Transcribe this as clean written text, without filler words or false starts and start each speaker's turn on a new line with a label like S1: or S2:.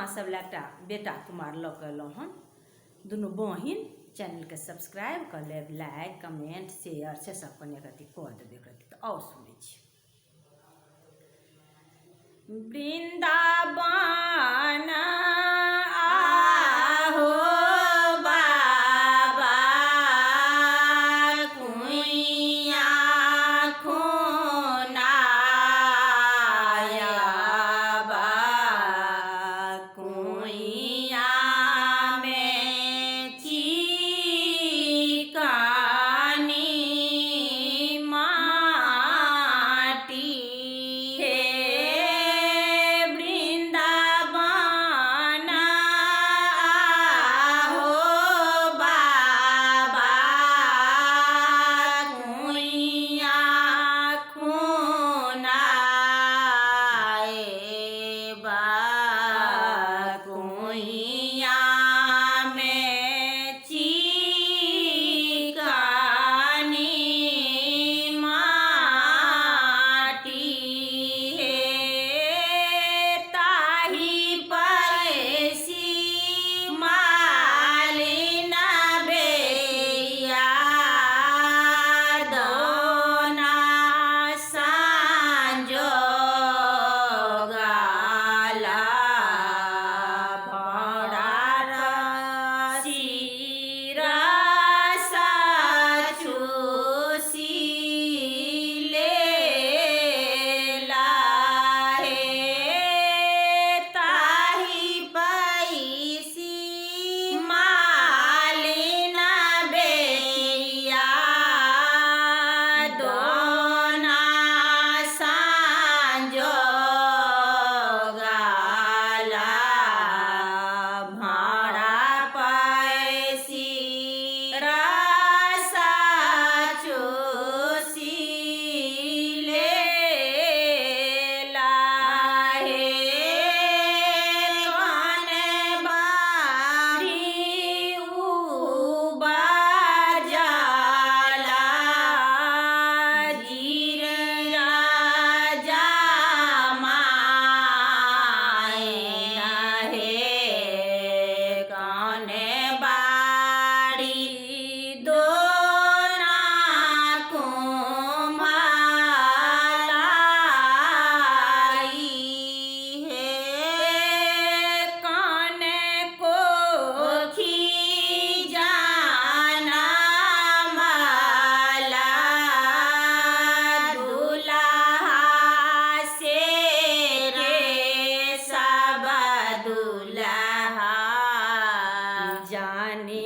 S1: अहाँ सब लए एकटा बेटा कुमार लऽ कऽ एलहुँ हन। दुनू बहिन चैनल के सब्सक्राइब कर लेब, लाइक कमेंट शेयर से सब कने रति कऽ देबै रति। तऽ आओ सुनै छी। वृंदावन आहो बाबा कुइया खुनाया बा कुइया में चिकनी माटी हे वृंदावन आहो बाबा कुइया खुनाए बा कुइया में चिकनी माटी हे ताही पैसी मालिन बेया दोना संजोगाला रसा चूसी लेला हे ताही पैसी मालिन बेया दोना संजोगाला भाड़ा पैसी रसा चूसी लेला हे कने बारी उबाजाला जीर राजा मायना हे कने बारी दोना कुम्हालाई हे कने कोखी जाना माला दुल्हा से रे सब दुल्हा जाने